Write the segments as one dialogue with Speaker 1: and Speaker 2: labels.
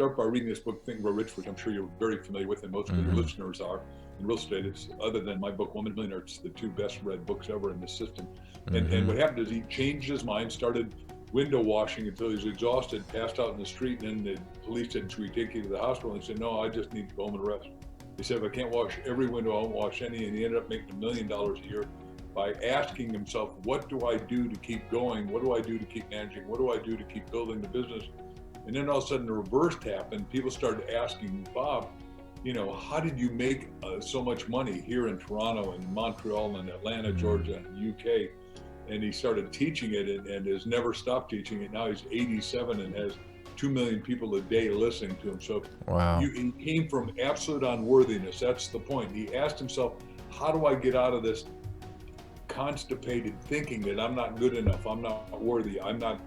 Speaker 1: start by reading this book, Think and Grow Rich, which I'm sure you're very familiar with, and most of your listeners are. In real estate, it's, other than my book, Woman Millionaire, it's the two best read books ever in the system. And what happened is he changed his mind, started window washing until he was exhausted, passed out in the street, and then the police said, should we take you to the hospital? And he said, no, I just need to go home and rest. He said, if I can't wash every window, I won't wash any. And he ended up making $1 million a year by asking himself, what do I do to keep going? What do I do to keep managing? What do I do to keep building the business? And then all of a sudden the reverse happened. People started asking, Bob, you know, how did you make so much money here in Toronto and Montreal and Atlanta, Georgia, and UK? And he started teaching it and has never stopped teaching it. Now he's 87 and has 2 million people a day listening to him. So he came from absolute unworthiness. That's the point. He asked himself, how do I get out of this constipated thinking that I'm not good enough, I'm not worthy, I'm not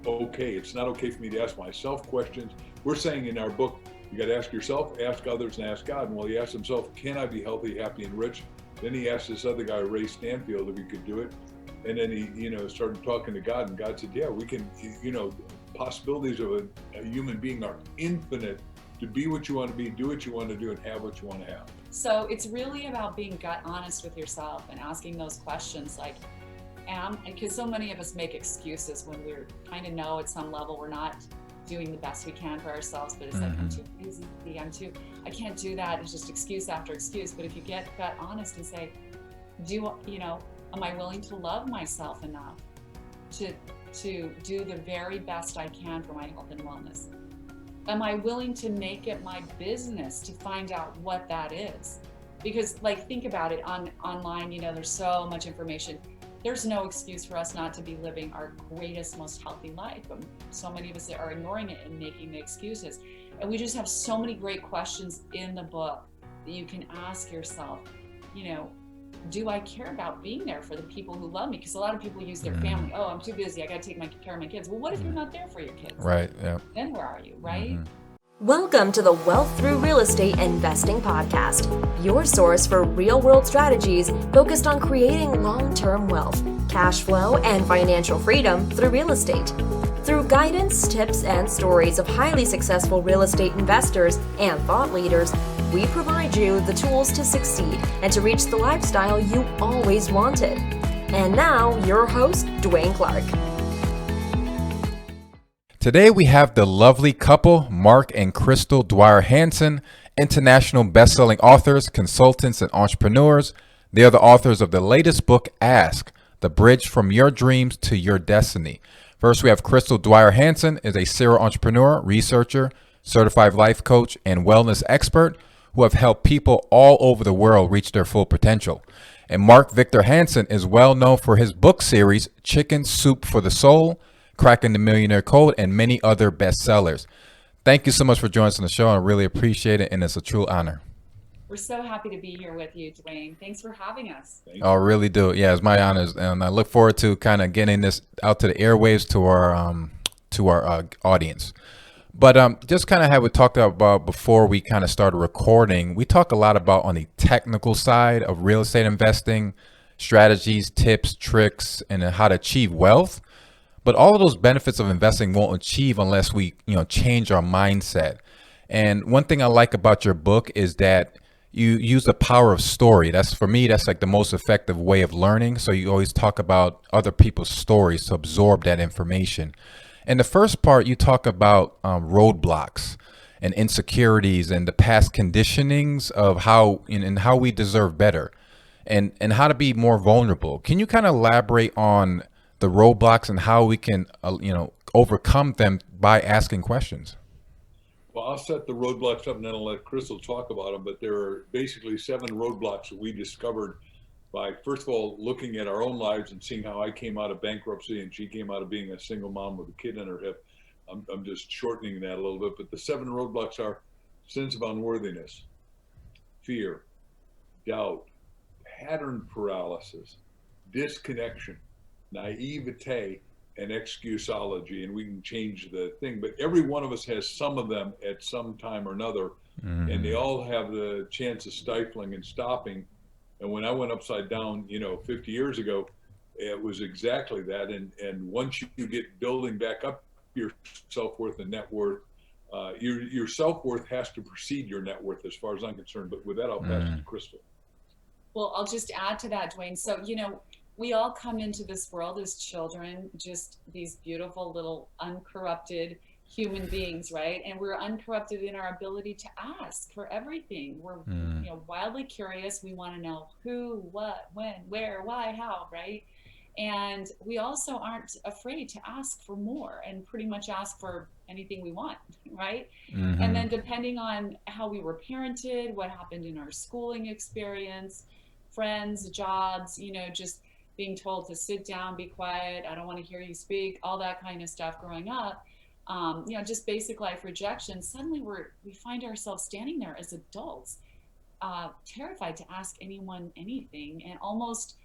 Speaker 1: okay. It's not okay for me to ask myself questions. We're saying in our book, you got to ask yourself, ask others, and ask God. And well, he asked himself, can I be healthy, happy, and rich? Then he asked this other guy, Ray Stanfield, if he could do it. And then he, you know, started talking to God, and God said, yeah, we can, you know, possibilities of a human being are infinite to be what you want to be, do what you want to do, and have what you want to have.
Speaker 2: So it's really about being gut honest with yourself and asking those questions like, because so many of us make excuses when we're kind of know at some level we're not doing the best we can for ourselves, but it's like, I'm too busy, I can't do that. It's just excuse after excuse. But if you get gut honest and say, am I willing to love myself enough to do the very best I can for my health and wellness? Am I willing to make it my business to find out what that is? Because like, think about it online, you know, there's so much information. There's no excuse for us not to be living our greatest, most healthy life. But so many of us are ignoring it and making the excuses. And we just have so many great questions in the book that you can ask yourself, you know, do I care about being there for the people who love me? Because a lot of people use their family. Oh, I'm too busy. I got to take care of my kids. Well, what if you're not there for your kids?
Speaker 3: Right. Yeah.
Speaker 2: Then where are you? Right.
Speaker 4: Welcome to the Wealth Through Real Estate Investing Podcast, your source for real-world strategies focused on creating long-term wealth, cash flow, and financial freedom through real estate. Through guidance, tips, and stories of highly successful real estate investors and thought leaders, we provide you the tools to succeed and to reach the lifestyle you always wanted. And now, your host, Dwayne Clarke.
Speaker 3: Today we have the lovely couple, Mark and Crystal Dwyer Hansen, international best-selling authors, consultants, and entrepreneurs. They are the authors of the latest book, Ask, The Bridge from Your Dreams to Your Destiny. First, we have Crystal Dwyer Hansen, is a serial entrepreneur, researcher, certified life coach, and wellness expert who have helped people all over the world reach their full potential. And Mark Victor Hansen is well known for his book series, Chicken Soup for the Soul, Cracking the Millionaire Code, and many other bestsellers. Thank you so much for joining us on the show. I really appreciate it, and it's a true honor.
Speaker 2: We're so happy to be here with you, Dwayne. Thanks for having us.
Speaker 3: I really do. Yeah, it's my honor, and I look forward to kind of getting this out to the airwaves to our audience. But just kind of how we talked about before we kind of started recording, we talk a lot about on the technical side of real estate investing, strategies, tips, tricks, and how to achieve wealth. But all of those benefits of investing won't achieve unless we, change our mindset. And one thing I like about your book is that you use the power of story. That's, for me, that's like the most effective way of learning. So you always talk about other people's stories to absorb that information. In the first part, you talk about roadblocks and insecurities and the past conditionings of how and how we deserve better and how to be more vulnerable. Can you kind of elaborate on the roadblocks and how we can, overcome them by asking questions?
Speaker 1: Well, I'll set the roadblocks up and then I'll let Crystal talk about them. But there are basically 7 roadblocks that we discovered by, first of all, looking at our own lives and seeing how I came out of bankruptcy and she came out of being a single mom with a kid in her hip. I'm just shortening that a little bit. But the 7 roadblocks are sense of unworthiness, fear, doubt, pattern paralysis, disconnection, naivete, and excusology, and we can change the thing, but every one of us has some of them at some time or another, and they all have the chance of stifling and stopping. And when I went upside down, 50 years ago, it was exactly that. And once you get building back up your self-worth and net worth, Your self-worth has to precede your net worth as far as I'm concerned. But with that, I'll pass it to Crystal.
Speaker 2: Well, I'll just add to that, Dwayne. So, we all come into this world as children, just these beautiful little uncorrupted human beings, right? And we're uncorrupted in our ability to ask for everything. We're wildly curious. We want to know who, what, when, where, why, how, right? And we also aren't afraid to ask for more and pretty much ask for anything we want, right? And then depending on how we were parented, what happened in our schooling experience, friends, jobs, just being told to sit down, be quiet, I don't want to hear you speak, all that kind of stuff growing up, just basic life rejection. Suddenly we find ourselves standing there as adults, terrified to ask anyone anything, and almost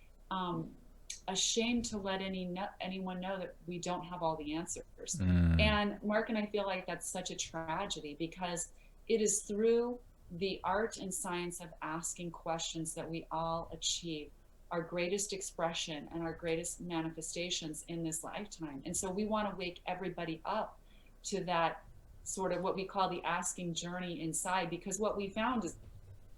Speaker 2: ashamed to let anyone know that we don't have all the answers. And Mark and I feel like that's such a tragedy, because it is through the art and science of asking questions that we all achieve our greatest expression and our greatest manifestations in this lifetime. And so we want to wake everybody up to that sort of what we call the asking journey inside, because what we found is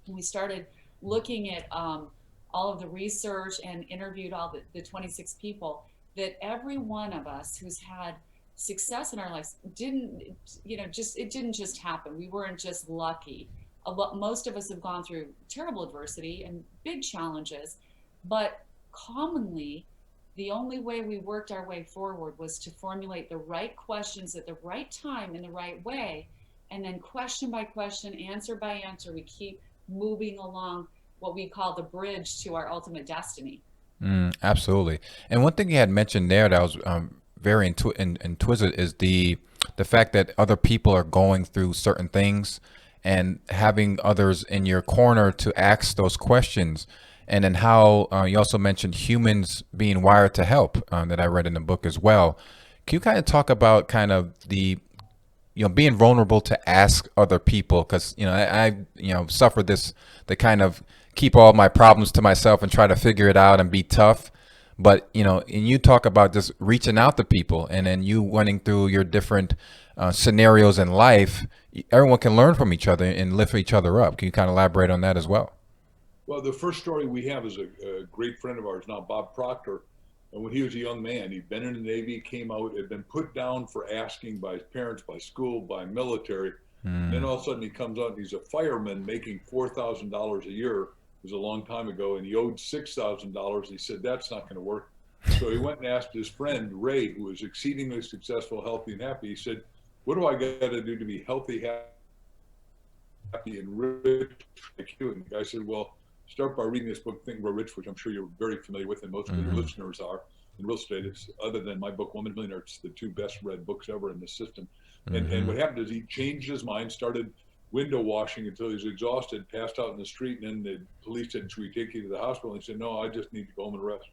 Speaker 2: when we started looking at all of the research and interviewed all the 26 people, that every one of us who's had success in our lives it didn't just happen. We weren't just lucky. Most of us have gone through terrible adversity and big challenges, but commonly the only way we worked our way forward was to formulate the right questions at the right time in the right way, and then question by question, answer by answer, we keep moving along what we call the bridge to our ultimate destiny.
Speaker 3: Absolutely. And one thing you had mentioned there that was very intuitive is the fact that other people are going through certain things, and having others in your corner to ask those questions. And then how you also mentioned humans being wired to help, that I read in the book as well. Can you kind of talk about kind of the, being vulnerable to ask other people? Because, I suffered the kind of keep all my problems to myself and try to figure it out and be tough. But, and you talk about just reaching out to people, and then you running through your different scenarios in life. Everyone can learn from each other and lift each other up. Can you kind of elaborate on that as well?
Speaker 1: Well, the first story we have is a great friend of ours now, Bob Proctor. And when he was a young man, he'd been in the Navy, came out, had been put down for asking by his parents, by school, by military. And then all of a sudden he comes out and he's a fireman making $4,000 a year. It was a long time ago, and he owed $6,000. He said, that's not going to work. So he went and asked his friend, Ray, who was exceedingly successful, healthy, and happy. He said, what do I got to do to be healthy, happy, and rich like you? And the guy said, well, start by reading this book, Think and Grow Rich, which I'm sure you're very familiar with, and most of your listeners are. In real estate, it's, other than my book, Woman Millionaire, it's the two best read books ever in the system. And what happened is he changed his mind, started window washing until he was exhausted, passed out in the street, and then the police said, should we take you to the hospital? And he said, no, I just need to go home and rest.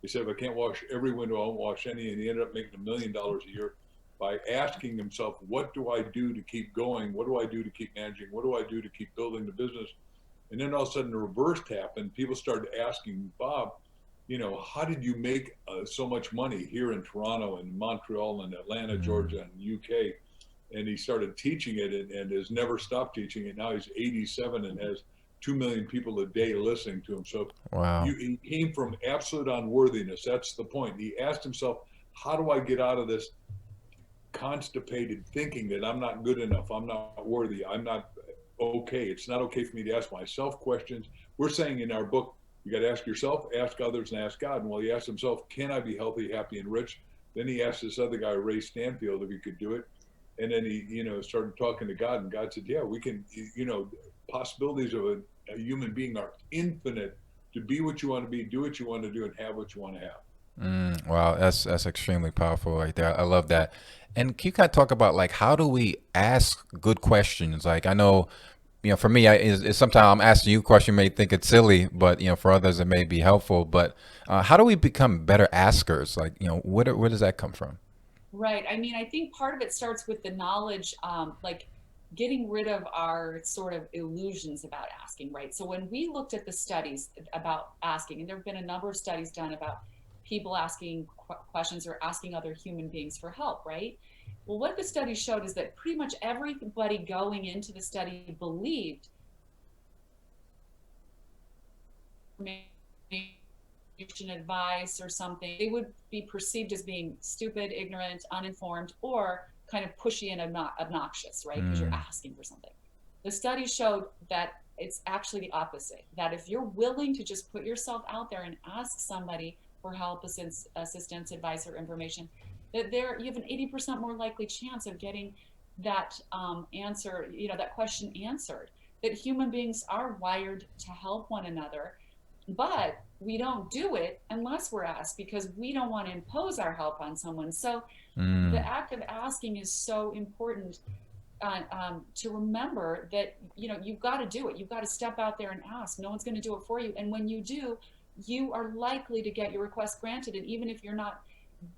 Speaker 1: He said, if I can't wash every window, I won't wash any. And he ended up making $1 million a year by asking himself, what do I do to keep going? What do I do to keep managing? What do I do to keep building the business? And then all of a sudden the reverse happened. People started asking Bob, how did you make so much money here in Toronto and Montreal and Atlanta, Georgia, and UK? And he started teaching it and has never stopped teaching it. Now he's 87 and has 2 million people a day listening to him. So
Speaker 3: wow.
Speaker 1: He came from absolute unworthiness. That's the point. He asked himself, how do I get out of this constipated thinking that I'm not good enough, I'm not worthy, I'm not okay. It's not okay for me to ask myself questions. We're saying in our book, you got to ask yourself, ask others, and ask God. And well, he asked himself, can I be healthy, happy, and rich? Then he asked this other guy, Ray Stanfield, if he could do it. And then he, started talking to God, and God said, yeah, we can, possibilities of a human being are infinite to be what you want to be, do what you want to do, and have what you want to have.
Speaker 3: Wow, that's extremely powerful right there. I love that. And can you kind of talk about like how do we ask good questions? Like I know, for me, it's sometimes I'm asking you a question, you may think it's silly, but for others it may be helpful. But how do we become better askers? Like where does that come from?
Speaker 2: Right. I mean, I think part of it starts with the knowledge, like getting rid of our sort of illusions about asking, right? So when we looked at the studies about asking, and there have been a number of studies done about people asking questions or asking other human beings for help, right? Well, what the study showed is that pretty much everybody going into the study believed advice or something, they would be perceived as being stupid, ignorant, uninformed, or kind of pushy and obnoxious, right? Because you're asking for something. The study showed that it's actually the opposite, that if you're willing to just put yourself out there and ask somebody for help, assistance, advice, or information, that you have an 80% more likely chance of getting that answer, that question answered. That human beings are wired to help one another, but we don't do it unless we're asked, because we don't want to impose our help on someone. So the act of asking is so important, to remember that, you've got to do it. You've got to step out there and ask. No one's going to do it for you. And when you do, you are likely to get your request granted. And even if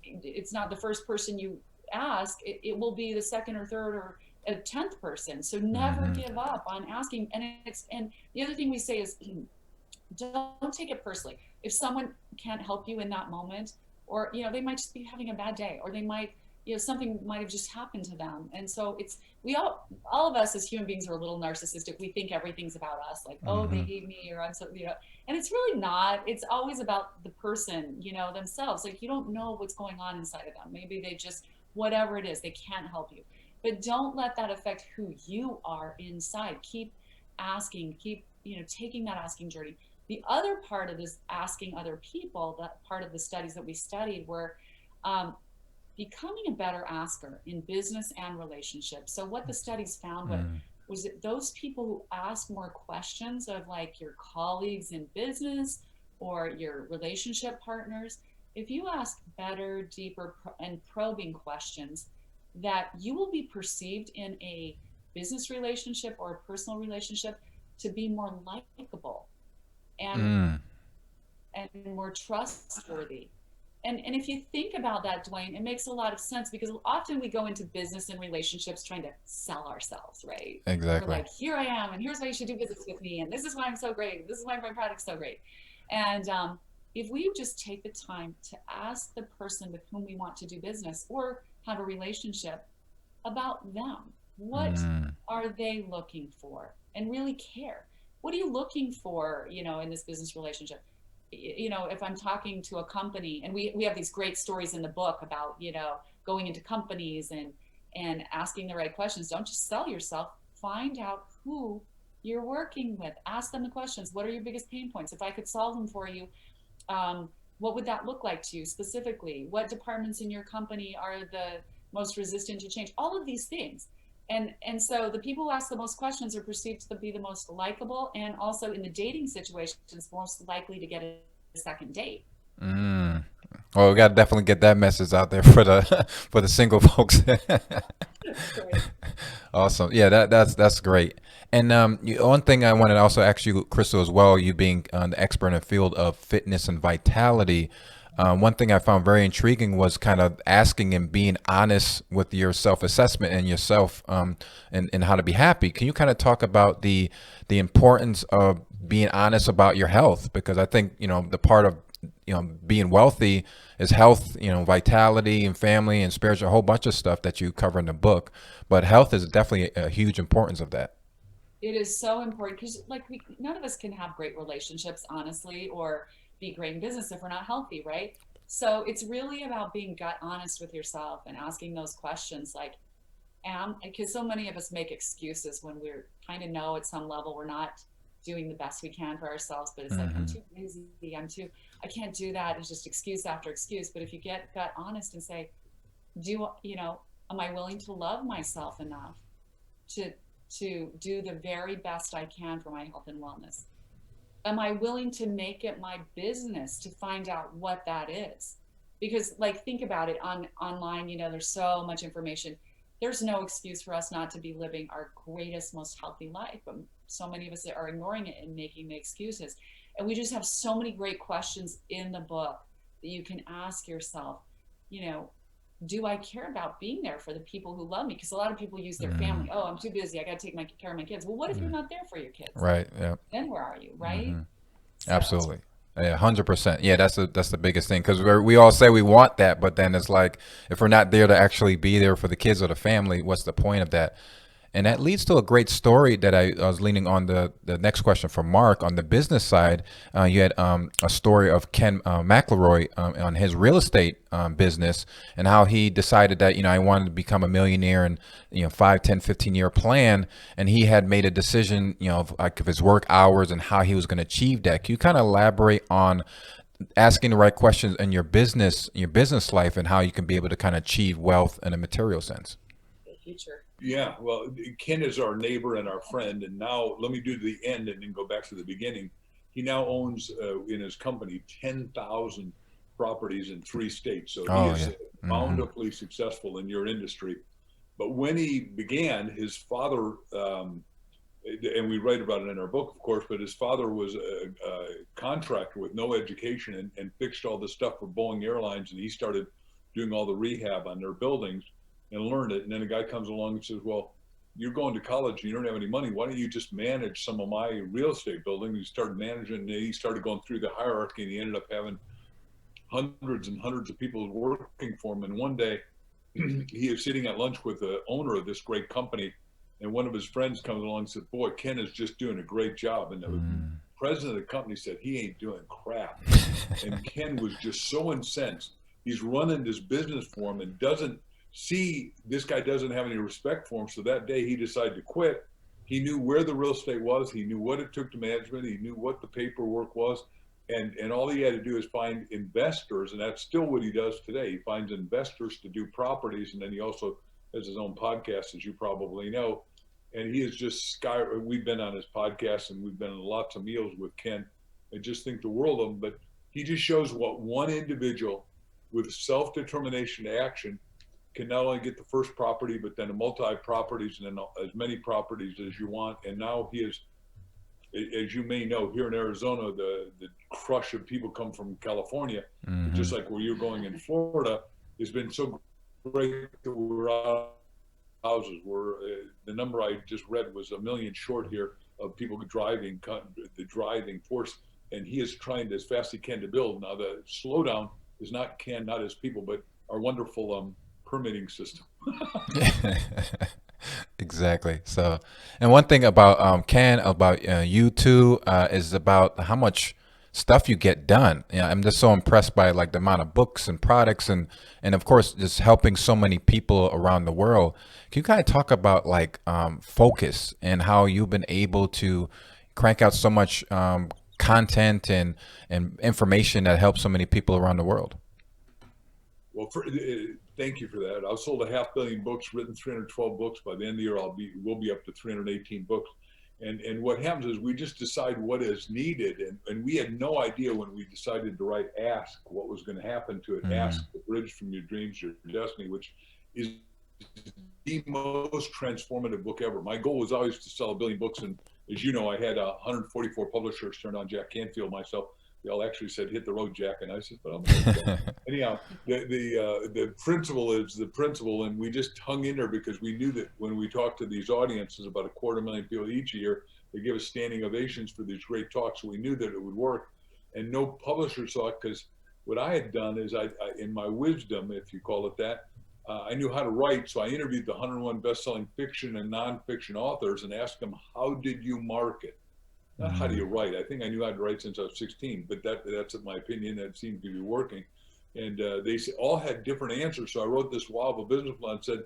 Speaker 2: it's not the first person you ask, it will be the second or third or a 10th person. So never give up on asking. And the other thing we say is, don't take it personally. If someone can't help you in that moment, or, they might just be having a bad day, or they might, something might have just happened to them. And so all of us as human beings are a little narcissistic. We think everything's about us, like, oh, they hate me, or I'm so, and it's really not. It's always about the person, themselves. Like, you don't know what's going on inside of them. Maybe they just, whatever it is, they can't help you. But don't let that affect who you are inside. Keep asking, keep, taking that asking journey. The other part of this asking other people, that part of the studies that we studied, were becoming a better asker in business and relationships. So what the studies found was that those people who ask more questions of, like, your colleagues in business or your relationship partners, if you ask better, deeper, and probing questions, that you will be perceived in a business relationship or a personal relationship to be more likable and more trustworthy. And if you think about that, Dwaine, it makes a lot of sense, because often we go into business and relationships trying to sell ourselves, right?
Speaker 3: Exactly.
Speaker 2: We're like, here I am, and here's why you should do business with me, and this is why I'm so great, this is why my product's so great. And if we just take the time to ask the person with whom we want to do business or have a relationship about them, what are they looking for, and really care. What are you looking for, in this business relationship? If I'm talking to a company, and we have these great stories in the book about, going into companies and asking the right questions. Don't just sell yourself. Find out who you're working with. Ask them the questions. What are your biggest pain points? If I could solve them for you, what would that look like to you specifically? What departments in your company are the most resistant to change? All of these things. And so the people who ask the most questions are perceived to be the most likable, and also in the dating situations, most likely to get a second date.
Speaker 3: Well, we got to definitely get that message out there for the single folks. Awesome. Yeah, that's great. And one thing I wanted to also ask you, Crystal, as well, you being the expert in the field of fitness and vitality, one thing I found very intriguing was kind of asking and being honest with your self-assessment and yourself, and how to be happy. Can you kind of talk about the importance of being honest about your health? Because I think, the part of, being wealthy is health, vitality and family and spiritual, a whole bunch of stuff that you cover in the book. But health is definitely a huge importance of that.
Speaker 2: It is so important, because none of us can have great relationships, honestly, or be great in business if we're not healthy, right? So it's really about being gut honest with yourself and asking those questions, like, because so many of us make excuses when we're kind of know at some level we're not doing the best we can for ourselves, but it's like, I'm too busy, I can't do that. It's just excuse after excuse. But if you get gut honest and say, am I willing to love myself enough to do the very best I can for my health and wellness? Am I willing to make it my business to find out what that is? Because, like, think about it, online, there's so much information. There's no excuse for us not to be living our greatest, most healthy life. But so many of us are ignoring it and making the excuses. And we just have so many great questions in the book that you can ask yourself, do I care about being there for the people who love me? Because a lot of people use their family. Oh, I'm too busy, I got to take care of my kids. Well, what if you're not there for your kids?
Speaker 3: Right. Yeah.
Speaker 2: Then where are you? Right.
Speaker 3: Absolutely. Yeah, 100%. Yeah, that's the biggest thing, because we all say we want that, but then it's like, if we're not there to actually be there for the kids or the family, what's the point of that? And that leads to a great story that I was leaning on the next question from Mark on the business side. You had a story of Ken McElroy on his real estate business, and how he decided that, I wanted to become a millionaire, and 5, 10, 15-year plan. And he had made a decision, of his work hours and how he was going to achieve that. Can you kind of elaborate on asking the right questions in your business life, and how you can be able to kind of achieve wealth in a material sense?
Speaker 2: The future.
Speaker 1: Yeah, well, Ken is our neighbor and our friend, and now let me do the end and then go back to the beginning. He now owns in his company 10,000 properties in 3 states, so he is bountifully successful in your industry. But when he began, his father, and we write about it in our book, of course, but his father was a contractor with no education, and fixed all the stuff for Boeing Airlines, and he started doing all the rehab on their buildings and learned it. And then a guy comes along and says, well, you're going to college and you don't have any money. Why don't you just manage some of my real estate buildings? He started managing, and he started going through the hierarchy, and he ended up having hundreds and hundreds of people working for him. And one day he is sitting at lunch with the owner of this great company, and one of his friends comes along and said, boy, Ken is just doing a great job. And the president of the company said, he ain't doing crap. And Ken was just so incensed. He's running this business for him and doesn't see this guy doesn't have any respect for him. So that day he decided to quit. He knew where the real estate was. He knew what it took to management. He knew what the paperwork was. And all he had to do is find investors. And that's still what he does today. He finds investors to do properties. And then he also has his own podcast, as you probably know. And he is just we've been on his podcast, and we've been on lots of meals with Ken. I just think the world of him. But he just shows what one individual with self-determination to action can not only get the first property, but then multi-properties, and then as many properties as you want. And now he is, as you may know, here in Arizona, the crush of people come from California, just like where you're going in Florida, has been so great that we're out of houses. The number I just read was 1 million short here of people driving, the driving force, and he is trying as fast as he can to build. Now the slowdown is not his people, but our wonderful permitting system.
Speaker 3: Exactly. So, and one thing about Ken, about you too, is about how much stuff you get done. I'm just so impressed by like the amount of books and products, and of course just helping so many people around the world. Can you kind of talk about like focus, and how you've been able to crank out so much content and information that helps so many people around the world?
Speaker 1: Well, thank you for that. I've sold 500 million books, written 312 books. By the end of the year, we'll be up to 318 books. And what happens is we just decide what is needed. And we had no idea when we decided to write Ask what was going to happen to it. Ask, the bridge from your dreams to your destiny, which is the most transformative book ever. My goal was always to sell 1 billion books. And as you know, I had 144 publishers turned on Jack Canfield, myself. They all actually said, hit the road, Jack. And I said, but I'm going anyhow, the principle is the principle. And we just hung in there because we knew that when we talked to these audiences, about 250,000 people each year, they give us standing ovations for these great talks. So we knew that it would work. And no publisher saw it, because what I had done is I in my wisdom, if you call it that, I knew how to write. So I interviewed the 101 best-selling fiction and nonfiction authors and asked them, how did you market? Not how do you write. I think I knew how to write since I was 16, but that's my opinion. That seemed to be working. And they all had different answers. So I wrote this wild of a business plan and said,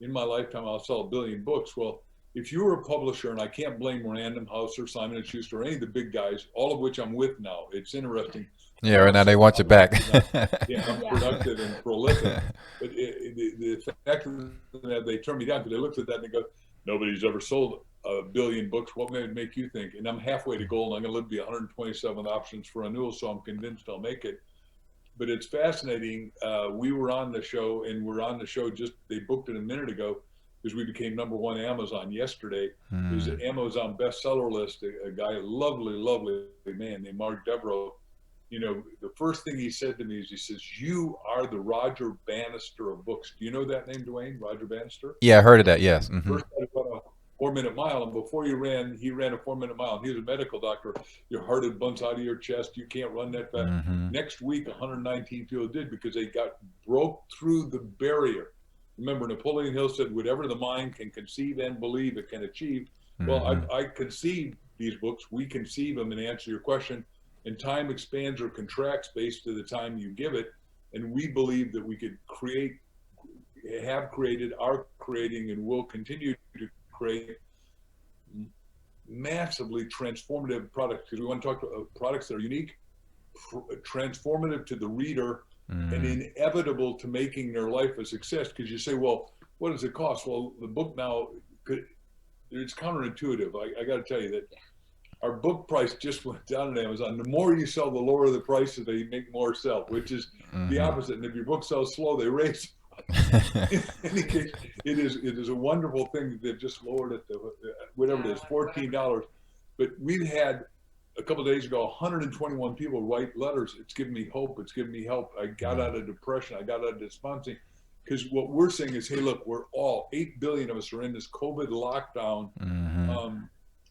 Speaker 1: in my lifetime, I'll sell 1 billion books. Well, if you were a publisher, and I can't blame Random House or Simon & Schuster or any of the big guys, all of which I'm with now. It's interesting.
Speaker 3: Yeah, right now they want you back.
Speaker 1: Yeah, I'm productive and prolific. But the fact that they turned me down, because they looked at that and they go, nobody's ever sold 1 billion books. What may it make you think? And I'm halfway to goal, and I'm going to live to be 127 options for renewal, so I'm convinced I'll make it. But it's fascinating. We were on the show, and we're on the show they booked it a minute ago, because we became #1 Amazon yesterday. There's an Amazon bestseller list, a guy, lovely man named Mark Devereaux. You know, the first thing he said to me is, he says, you are the Roger Bannister of books. Do you know that name, Dwaine? Roger Bannister?
Speaker 3: Yeah, I heard of that, yes.
Speaker 1: First, 4-minute mile, and before he ran a 4-minute mile. He was a medical doctor. Your heart had bunts out of your chest. You can't run that fast. Next week, 119 people did, because they broke through the barrier. Remember, Napoleon Hill said, whatever the mind can conceive and believe, it can achieve. Well, I conceive these books. We conceive them, and answer your question. And time expands or contracts based to the time you give it. And we believe that we could have created, are creating, and will continue to create massively transformative products, because we want to talk about products that are unique, transformative to the reader, and inevitable to making their life a success. Because you say, well, what does it cost? Well, the book now, it's counterintuitive. I got to tell you that our book price just went down on Amazon. The more you sell, the lower the price, so they make more sell, which is the opposite. And if your book sells slow, they raise. In any case, it is a wonderful thing that they've just lowered it to whatever it is, $14. But we've had a couple of days ago 121 people write letters. It's given me hope. It's given me help. I got out of depression. I got out of despondence. Because what we're saying is, hey, look, we're all 8 billion of us are in this COVID lockdown.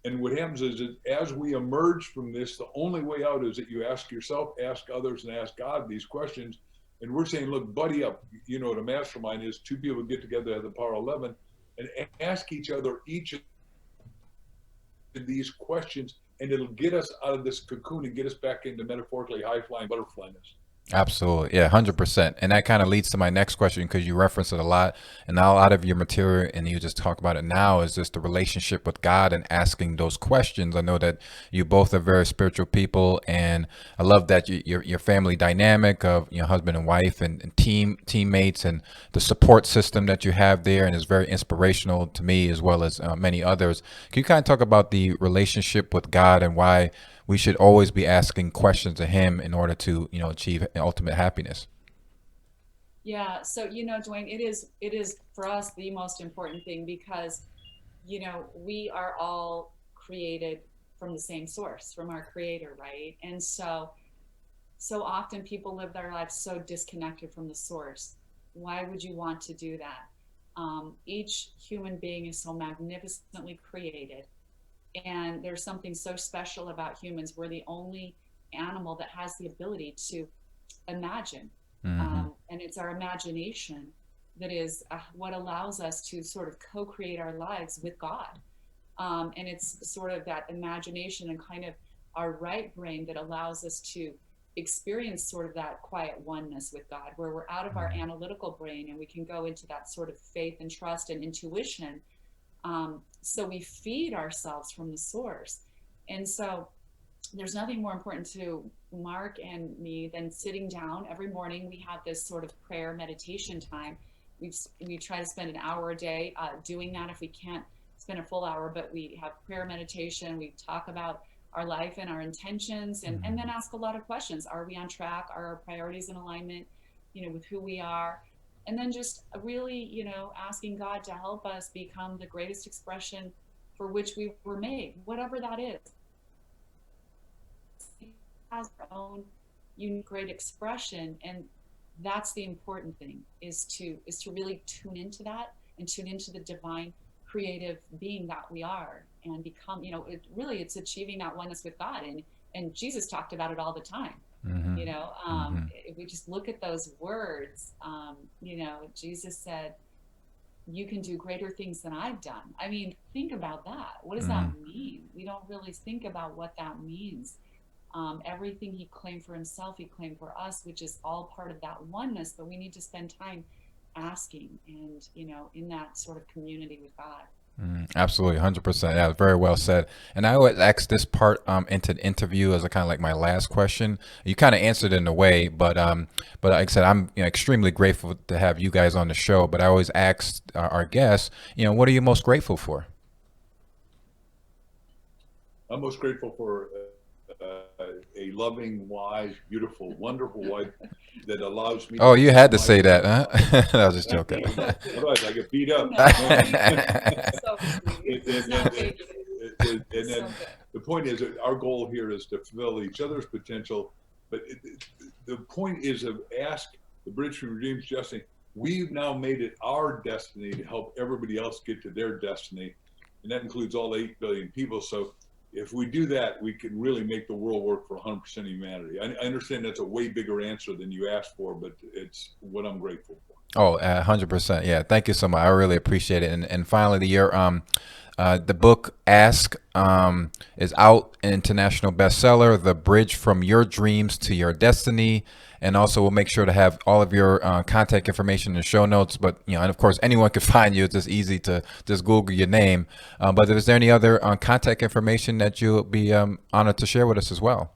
Speaker 1: And what happens is that as we emerge from this, the only way out is that you ask yourself, ask others, and ask God these questions. And we're saying, look, buddy up. You know what a mastermind is. 2 people get together, have the power of 11, and ask each other each of these questions, and it'll get us out of this cocoon and get us back into metaphorically high-flying butterflyness.
Speaker 3: Absolutely. Yeah, 100%. And that kind of leads to my next question, because you reference it a lot, and now a lot of your material, and you just talk about it now, is just the relationship with God and asking those questions. I know that you both are very spiritual people, and I love that your family dynamic of husband and wife and teammates, and the support system that you have there, and is very inspirational to me as well as many others. Can you kind of talk about the relationship with God and why we should always be asking questions of him in order to, achieve ultimate happiness?
Speaker 2: Yeah. So, Dwayne, it is for us the most important thing, because, we are all created from the same source, from our creator, right? And so often people live their lives so disconnected from the source. Why would you want to do that? Each human being is so magnificently created. And there's something so special about humans. We're the only animal that has the ability to imagine. And it's our imagination that is what allows us to sort of co-create our lives with God. And it's sort of that imagination and kind of our right brain that allows us to experience sort of that quiet oneness with God, where we're out of our analytical brain and we can go into that sort of faith and trust and intuition. So we feed ourselves from the source. And so there's nothing more important to Mark and me than sitting down every morning. We have this sort of prayer meditation time. We try to spend an hour a day doing that. If we can't spend a full hour, but we have prayer meditation. We talk about our life and our intentions, and then ask a lot of questions. Are we on track? Are our priorities in alignment, with who we are? And then just really, asking God to help us become the greatest expression for which we were made, whatever that is. It has our own unique, great expression, and that's the important thing, is to really tune into that and tune into the divine creative being that we are, and become, it's achieving that oneness with God. And Jesus talked about it all the time. If we just look at those words, Jesus said, you can do greater things than I've done. I mean, think about that. What does that mean? We don't really think about what that means. Everything he claimed for himself, he claimed for us, which is all part of that oneness, but we need to spend time asking and, in that sort of community with God.
Speaker 3: Absolutely, 100%. Yeah, very well said. And I always ask this part into the interview as a kind of like my last question. You kind of answered in a way, but like I said, I'm extremely grateful to have you guys on the show. But I always ask our guests, what are you most grateful for?
Speaker 1: I'm most grateful for a loving, wise, beautiful, wonderful wife that allows me.
Speaker 3: Oh, you had to say that, huh? I was just joking.
Speaker 1: Otherwise, I get beat up. And then the point is that our goal here is to fulfill each other's potential. But the point is to ask the Bridge from Dreams destiny. We've now made it our destiny to help everybody else get to their destiny. and that includes all 8 billion people. So if we do that, we can really make the world work for 100% of humanity. I understand that's a way bigger answer than you asked for, but it's what I'm grateful for.
Speaker 3: Oh, 100%. Yeah. Thank you so much. I really appreciate it. And finally, the book Ask is out, international bestseller, The Bridge from Your Dreams to Your Destiny. And also we'll make sure to have all of your contact information in the show notes. But, and of course, anyone can find you. It's just easy to just Google your name. But is there any other contact information that you'll be honored to share with us as well?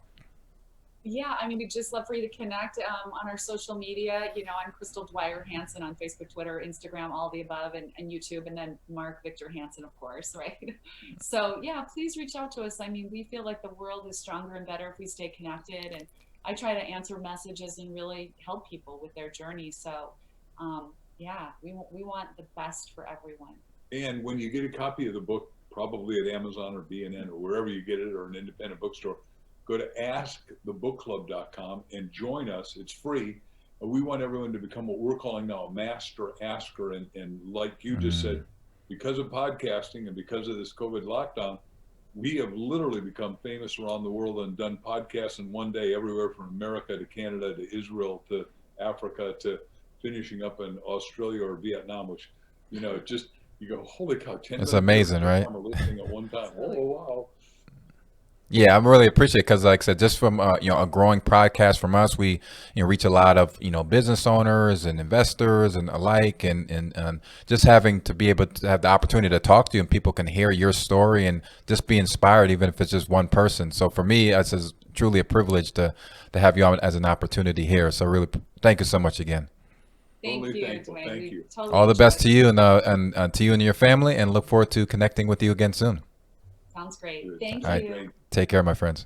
Speaker 2: Yeah, I mean, we'd just love for you to connect on our social media. I'm Crystal Dwyer Hansen on Facebook, Twitter, Instagram, all the above, and YouTube, and then Mark Victor Hansen, of course, right? So yeah, please reach out to us. I mean, we feel like the world is stronger and better if we stay connected, and I try to answer messages and really help people with their journey. So yeah, we want the best for everyone.
Speaker 1: And when you get a copy of the book, probably at Amazon or B&N or wherever you get it, or an independent bookstore, go to askthebookclub.com and join us. It's free. We want everyone to become what we're calling now a master asker. And like you just said, because of podcasting and because of this COVID lockdown, we have literally become famous around the world and done podcasts in one day everywhere from America to Canada to Israel to Africa to finishing up in Australia or Vietnam, which, you go, holy cow, 10
Speaker 3: It's amazing, right?
Speaker 1: Listening at one time. Oh, wow.
Speaker 3: Yeah, I'm really appreciate it because, like I said, just from a growing podcast from us, we reach a lot of business owners and investors and alike, and just having to be able to have the opportunity to talk to you and people can hear your story and just be inspired, even if it's just one person. So for me, it's truly a privilege to have you on as an opportunity here. So really, thank you so much again.
Speaker 2: Thank
Speaker 1: Totally
Speaker 2: you,
Speaker 1: thankful.
Speaker 2: Dwaine.
Speaker 1: Thank you.
Speaker 2: Totally
Speaker 3: All the best to
Speaker 2: enjoyed
Speaker 3: you and to you and your family, and look forward to connecting with you again soon.
Speaker 2: it. Sounds great. Thank
Speaker 3: All right.
Speaker 2: you.
Speaker 3: Take care, my friends.